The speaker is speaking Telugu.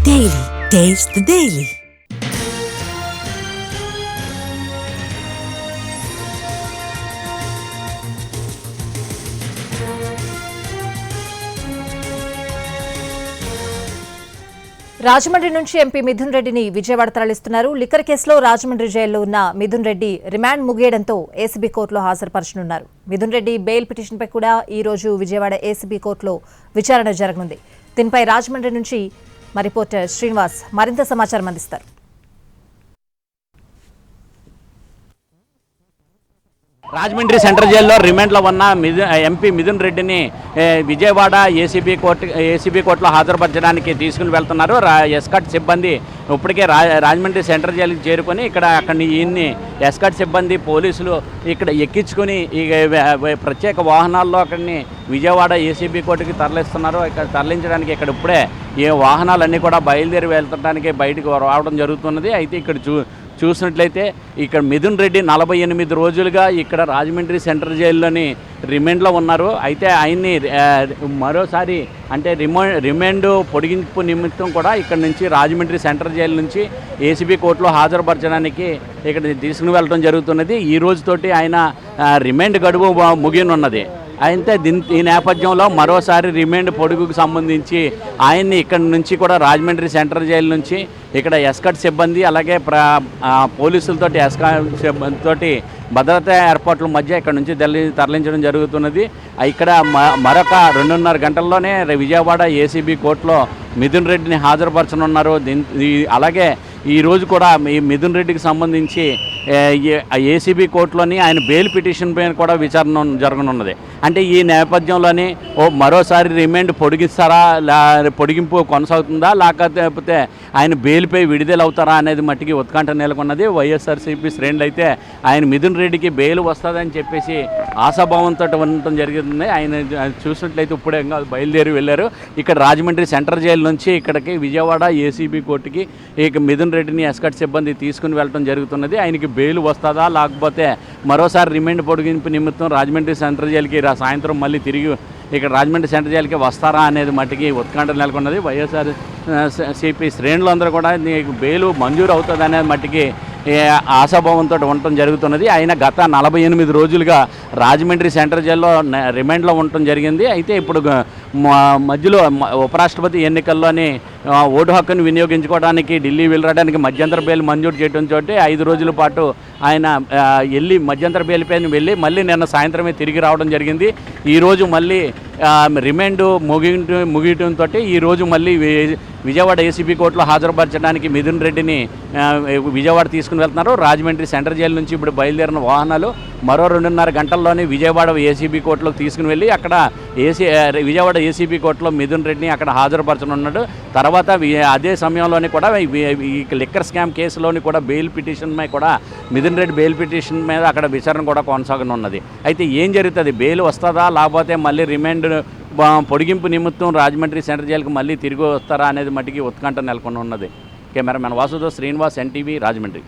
Daily. Taste the Daily. Rajahmundry నుంచి ఎంపీ మిథున్ రెడ్డిని విజయవాడ తరలిస్తున్నారు. లిక్కర్ కేసులో రాజమండ్రి జైల్లో ఉన్న మిథున్ రెడ్డి రిమాండ్ ముగియడంతో ఏసీబీ కోర్టులో హాజరుపరచనున్నారు. మిథున్ రెడ్డి బెయిల్ పిటిషన్పై కూడా ఈ రోజు విజయవాడ ఏసీబీ కోర్టులో విచారణ జరగనుంది. దీనిపై రాజమండ్రి నుంచి మా రిపోర్టర్ శ్రీనివాస్ మరింత సమాచారం అందిస్తారు. రాజమండ్రి సెంట్రల్ జైల్లో రిమాండ్లో ఉన్న ఎంపీ మిథున్ రెడ్డిని విజయవాడ ఏసీబీ కోర్టులో హాజరుపరచడానికి తీసుకుని వెళ్తున్నారు. ఎస్కాట్ సిబ్బంది ఇప్పటికే రాజమండ్రి సెంట్రల్ జైలుకి చేరుకొని అక్కడి ఈయన్ని ఎస్కాట్ సిబ్బంది పోలీసులు ఇక్కడ ఎక్కించుకొని ప్రత్యేక వాహనాల్లో అక్కడిని విజయవాడ ఏసీబీ కోర్టుకి తరలిస్తున్నారు. ఇక్కడ తరలించడానికి ఇక్కడ ఇప్పుడే ఈ వాహనాలన్నీ కూడా బయలుదేరి వెళ్తడానికి బయటకు రావడం జరుగుతున్నది. అయితే ఇక్కడ చూసినట్లయితే ఇక్కడ మిథున్ రెడ్డి 48 రోజులుగా ఇక్కడ రాజమండ్రి సెంట్రల్ జైల్లోని రిమాండ్లో ఉన్నారు. అయితే ఆయన్ని మరోసారి అంటే రిమాండ్ పొడిగింపు నిమిత్తం కూడా ఇక్కడ నుంచి రాజమండ్రి సెంట్రల్ జైలు నుంచి ఏసీబీ కోర్టులో హాజరుపరచడానికి ఇక్కడ తీసుకుని వెళ్ళడం జరుగుతున్నది. ఈ రోజుతోటి ఆయన రిమాండ్ గడువు ముగియనున్నది. అయితే ఈ నేపథ్యంలో మరోసారి రిమాండ్ పొడుగుకు సంబంధించి ఆయన్ని ఇక్కడ నుంచి కూడా రాజమండ్రి సెంట్రల్ జైలు నుంచి ఇక్కడ ఎస్కాట్ సిబ్బంది అలాగే పోలీసులతోటి ఎస్కాట్ సిబ్బందితోటి భద్రతా ఏర్పాట్ల మధ్య ఇక్కడ నుంచి తరలించడం జరుగుతున్నది. ఇక్కడ మరొక 2.5 గంటల్లోనే విజయవాడ ఏసీబీ కోర్టులో మిథున్ రెడ్డిని హాజరుపరచనున్నారు. అలాగే ఈరోజు కూడా ఈ మిథున్ రెడ్డికి సంబంధించి ఏసీబీ కోర్టులోని ఆయన బెయిల్ పిటిషన్ పైన కూడా విచారణ జరగనున్నది. అంటే ఈ నేపథ్యంలోని మరోసారి రిమాండ్ పొడిగింపు కొనసాగుతుందా లేకపోతే ఆయన బెయిల్పై విడుదలవుతారా అనేది మట్టికి ఉత్కంఠ నెలకొన్నది. వైఎస్ఆర్సీపీ శ్రేణులు అయితే ఆయన మిథున్ రెడ్డికి బెయిల్ వస్తుందని చెప్పేసి ఆశాభావంతో ఉండటం జరుగుతుంది. ఆయన చూసినట్లయితే ఇప్పుడే బయలుదేరి వెళ్ళారు. ఇక్కడ రాజమండ్రి సెంట్రల్ జైలు నుంచి ఇక్కడికి విజయవాడ ఏసీబీ కోర్టుకి ఇక మిథున్ రెడ్డిని ఎస్కాట్ సిబ్బంది తీసుకుని వెళ్ళడం జరుగుతున్నది. ఆయనకి బెయిల్ వస్తుందా లేకపోతే మరోసారి రిమాండ్ పొడిగింపు నిమిత్తం రాజమండ్రి సెంట్రల్ జైలుకి సాయంత్రం మళ్ళీ తిరిగి ఇక్కడ రాజమండ్రి సెంట్రల్ జైలుకి వస్తారా అనేది మట్టికి ఉత్కంఠ నెలకొన్నది. వైఎస్ఆర్సీపీ శ్రేణులందరూ కూడా నీకు బెయిల్ మంజూరు అవుతుంది అనేది మట్టికి ఆశాభావంతో ఉండటం జరుగుతున్నది. ఆయన గత 48 రోజులుగా రాజమండ్రి సెంట్రల్ జైల్లో రిమాండ్లో ఉండటం జరిగింది. అయితే ఇప్పుడు మధ్యలో ఉపరాష్ట్రపతి ఎన్నికల్లోని ఓటు హక్కును వినియోగించుకోవడానికి ఢిల్లీ వెళ్ళడానికి మధ్యంతర బెయిల్ మంజూరు చేయడంతో 5 రోజుల పాటు ఆయన వెళ్ళి మధ్యంతర బెయిల్ పైన వెళ్ళి మళ్ళీ నిన్న సాయంత్రమే తిరిగి రావడం జరిగింది. ఈరోజు మళ్ళీ రిమాండ్ ముగియటంతో ఈరోజు మళ్ళీ విజయవాడ ఏసీబీ కోర్టులో హాజరుపరచడానికి మిథున్ రెడ్డిని విజయవాడ తీసుకుని వెళ్తున్నారు. రాజమండ్రి సెంట్రల్ జైలు నుంచి ఇప్పుడు బయలుదేరిన వాహనాలు మరో 2.5 గంటల్లోనే విజయవాడ ఏసీబీ కోర్టులోకి తీసుకుని వెళ్ళి అక్కడ విజయవాడ ఏసీబీ కోర్టులో మిథున్ రెడ్డిని అక్కడ హాజరుపరచనున్నాడు. తర్వాత అదే సమయంలోనే కూడా ఈ లిక్కర్ స్కామ్ కేసులోని కూడా బెయిల్ పిటిషన్ మీద కూడా మిథున్ రెడ్డి బెయిల్ పిటిషన్ మీద అక్కడ విచారణ కూడా కొనసాగనున్నది. అయితే ఏం జరుగుతుంది, బెయిల్ వస్తుందా లేకపోతే మళ్ళీ రిమాండ్ పొడిగింపు నిమిత్తం రాజమండ్రి సెంట్రల్ జైలుకి మళ్ళీ తిరిగి వస్తారా అనేది మట్టికి ఉత్కంఠ నెలకొని ఉన్నది. కెమెరామెన్ వాసుతో శ్రీనివాస్, ఎన్టీవీ, రాజమండ్రి.